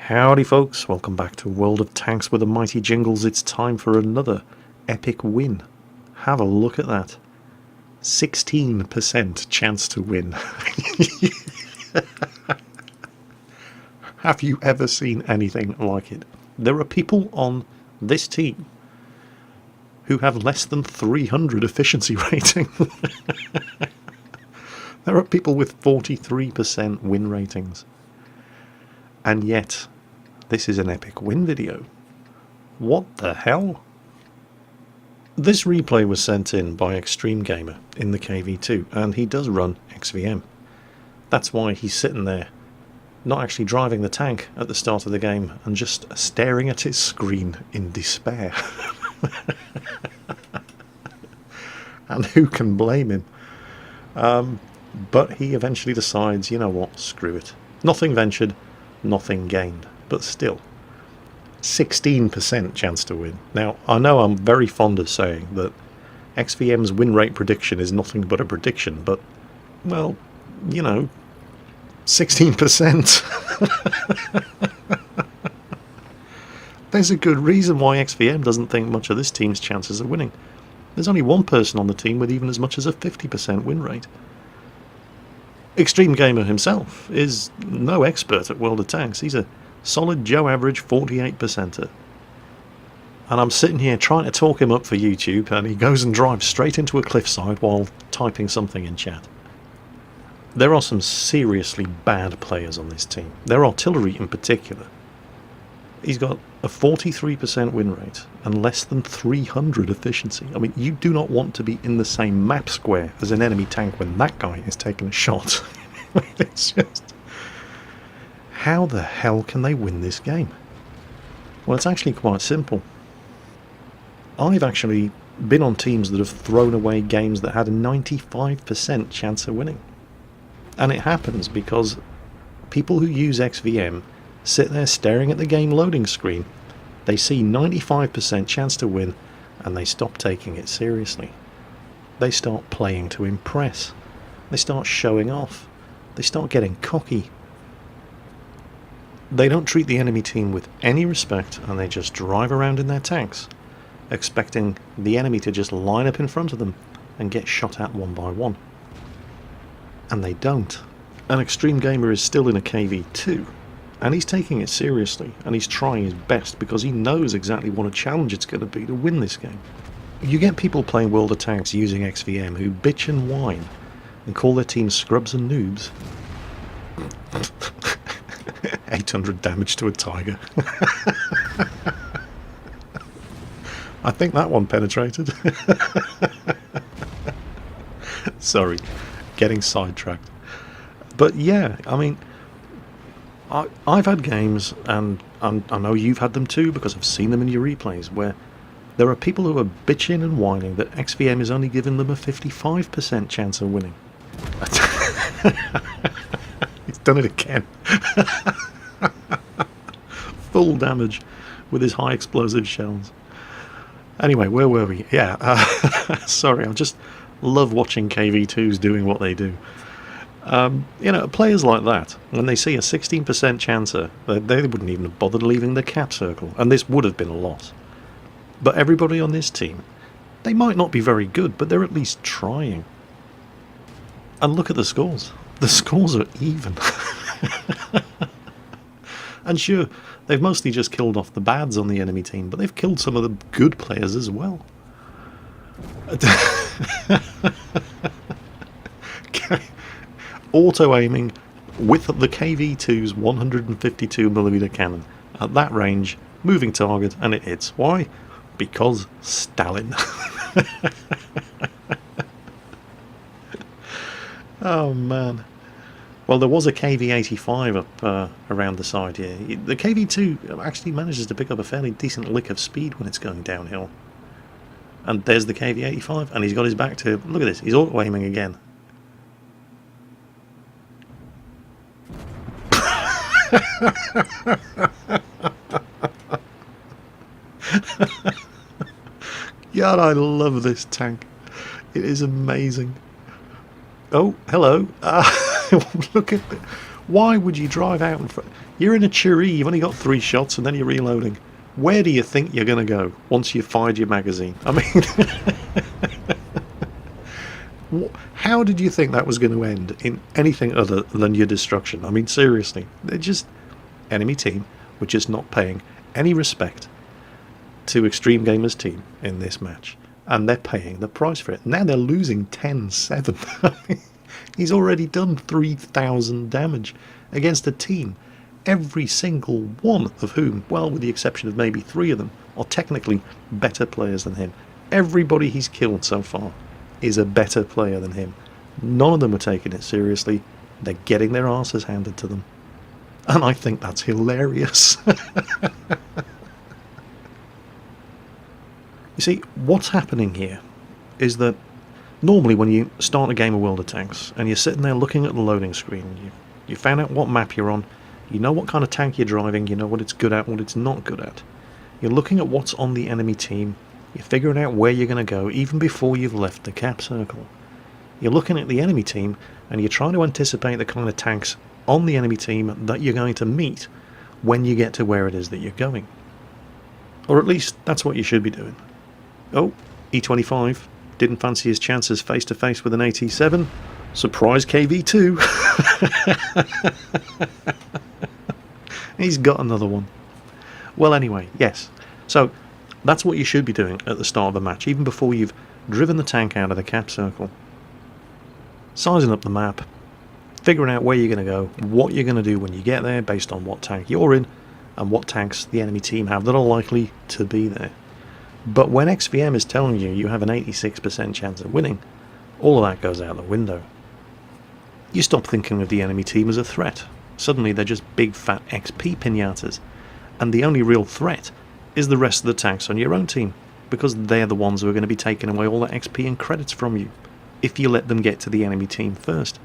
Howdy folks, welcome back to World of Tanks with the mighty jingles. It's time for another epic win. Have a look at that. 16% chance to win. Have you ever seen anything like it? There are people on this team who have less than 300 efficiency rating. There are people with 43% win ratings. And yet, this is an epic win video. What the hell? This replay was sent in by Extreme Gamer in the KV2, and he does run XVM. That's why he's sitting there, not actually driving the tank at the start of the game, and just staring at his screen in despair. And who can blame him? But he eventually decides, you know what, screw it. Nothing ventured, nothing gained. But still, 16% chance to win. Now, I know I'm very fond of saying that XVM's win rate prediction is nothing but a prediction, but, well, you know, 16%. There's a good reason why XVM doesn't think much of this team's chances of winning. There's only one person on the team with even as much as a 50% win rate. Extreme Gamer himself is no expert at World of Tanks. He's a solid Joe average 48%er. And I'm sitting here trying to talk him up for YouTube, and he goes and drives straight into a cliffside while typing something in chat. There are some seriously bad players on this team. Their artillery in particular. He's got a 43% win rate and less than 300 efficiency. I mean, you do not want to be in the same map square as an enemy tank when that guy is taking a shot. It's just... how the hell can they win this game? Well, it's actually quite simple. I've actually been on teams that have thrown away games that had a 95% chance of winning. And it happens because people who use XVM sit there staring at the game loading screen. They see 95% chance to win and they stop taking it seriously. They start playing to impress. They start showing off. They start getting cocky. They don't treat the enemy team with any respect, and they just drive around in their tanks, expecting the enemy to just line up in front of them and get shot at one by one. And they don't. An Extreme Gamer is still in a KV2, and he's taking it seriously, and he's trying his best because he knows exactly what a challenge it's going to be to win this game. You get people playing World of Tanks using XVM who bitch and whine and call their team scrubs and noobs. 800 damage to a tiger. I think that one penetrated. Sorry, getting sidetracked. But yeah, I mean, I've had games, and I know you've had them too because I've seen them in your replays, where there are people who are bitching and whining that XVM is only giving them a 55% chance of winning. He's done it again. Full damage with his high explosive shells. Anyway, where were we? Yeah, sorry, I just love watching KV2s doing what they do. You know, players like that, when they see a 16% chancer, they wouldn't even have bothered leaving the cap circle, and this would have been a loss. But everybody on this team, they might not be very good, but they're at least trying. And look at the scores. The scores are even. And sure, they've mostly just killed off the bads on the enemy team, but they've killed some of the good players as well. Auto-aiming with the KV2's 152mm cannon. At that range, moving target, and it hits. Why? Because Stalin. Oh man. Well, there was a KV-85 up around the side here. The KV-2 actually manages to pick up a fairly decent lick of speed when it's going downhill. And there's the KV-85, and he's got his back to... look at this, he's auto-aiming again. God, I love this tank. It is amazing. Oh, hello. Look at it. Why would you drive out in front? You're in a Cherie, you've only got 3 shots and then you're reloading. Where do you think you're going to go once you've fired your magazine? I mean, how did you think that was going to end in anything other than your destruction? I mean, seriously, they're just... Enemy team were just not paying any respect to Extreme Gamer's team in this match. And they're paying the price for it. Now they're losing 10-7. He's already done 3,000 damage against a team, every single one of whom, well, with the exception of maybe 3 of them, are technically better players than him. Everybody he's killed so far is a better player than him. None of them are taking it seriously. They're getting their asses handed to them. And I think that's hilarious. You see, what's happening here is that normally when you start a game of World of Tanks and you're sitting there looking at the loading screen, you found out what map you're on, you know what kind of tank you're driving, you know what it's good at, what it's not good at. You're looking at what's on the enemy team, you're figuring out where you're going to go even before you've left the cap circle. You're looking at the enemy team and you're trying to anticipate the kind of tanks on the enemy team that you're going to meet when you get to where it is that you're going. Or at least that's what you should be doing. Oh, E25 didn't fancy his chances face to face with an AT7. Surprise KV2. He's got another one. Well, anyway, yes. So that's what you should be doing at the start of a match, even before you've driven the tank out of the cap circle. Sizing up the map, figuring out where you're going to go, what you're going to do when you get there based on what tank you're in and what tanks the enemy team have that are likely to be there. But when XVM is telling you you have an 86% chance of winning, all of that goes out the window. You stop thinking of the enemy team as a threat. Suddenly they're just big fat XP pinatas, and the only real threat is the rest of the tanks on your own team, because they're the ones who are going to be taking away all the XP and credits from you, if you let them get to the enemy team first.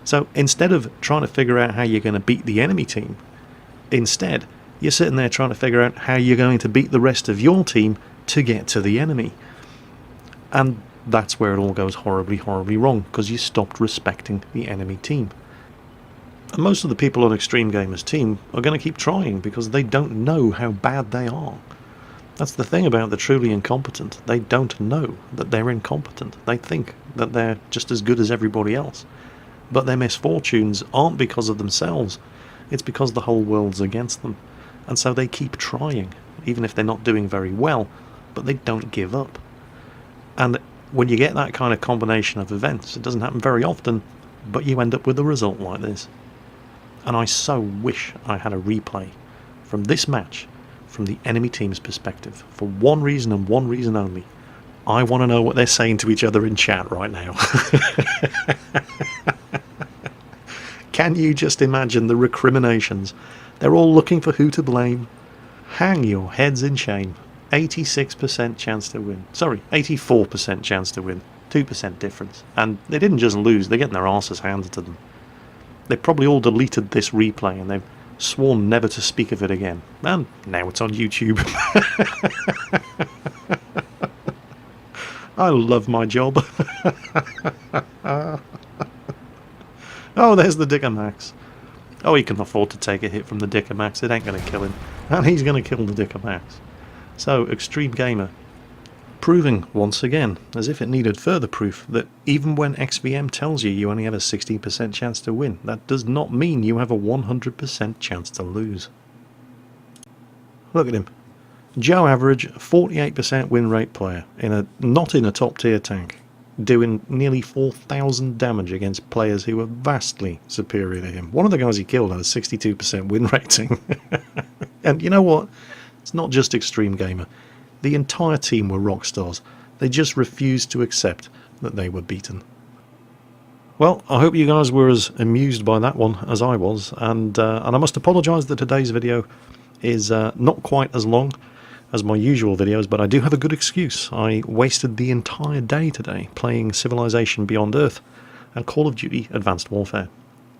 So instead of trying to figure out how you're going to beat the enemy team, instead you're sitting there trying to figure out how you're going to beat the rest of your team to get to the enemy. And that's where it all goes horribly, horribly wrong, because you stopped respecting the enemy team. And most of the people on Extreme Gamer's team are going to keep trying because they don't know how bad they are. That's the thing about the truly incompetent. They don't know that they're incompetent. They think that they're just as good as everybody else. But their misfortunes aren't because of themselves. It's because the whole world's against them. And so they keep trying, even if they're not doing very well, but they don't give up. And when you get that kind of combination of events, it doesn't happen very often, but you end up with a result like this. And I so wish I had a replay from this match from the enemy team's perspective, for one reason and one reason only. I want to know what they're saying to each other in chat right now. Can you just imagine the recriminations? They're all looking for who to blame. Hang your heads in shame. 86% chance to win. Sorry, 84% chance to win. 2% difference. And they didn't just lose, they're getting their asses handed to them. They probably all deleted this replay and they've sworn never to speak of it again. And now it's on YouTube. I love my job. Oh, there's the Dicker Max. Oh, he can afford to take a hit from the Dicker Max. It ain't going to kill him. And he's going to kill the Dicker Max. So, Extreme Gamer, proving once again, as if it needed further proof, that even when XVM tells you you only have a 16% chance to win, that does not mean you have a 100% chance to lose. Look at him. Joe Average, 48% win rate player, not in a top tier tank, doing nearly 4,000 damage against players who were vastly superior to him. One of the guys he killed had a 62% win rating. And you know what? It's not just Extreme Gamer. The entire team were rock stars. They just refused to accept that they were beaten. Well, I hope you guys were as amused by that one as I was, and I must apologise that today's video is not quite as long as my usual videos, but I do have a good excuse. I wasted the entire day today playing Civilization Beyond Earth and Call of Duty Advanced Warfare.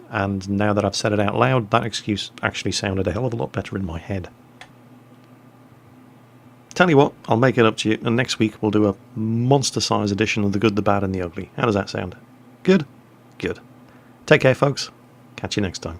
And now that I've said it out loud, that excuse actually sounded a hell of a lot better in my head. Tell you what, I'll make it up to you, and next week we'll do a monster-size edition of The Good, the Bad and the Ugly. How does that sound? Good? Good. Take care, folks. Catch you next time.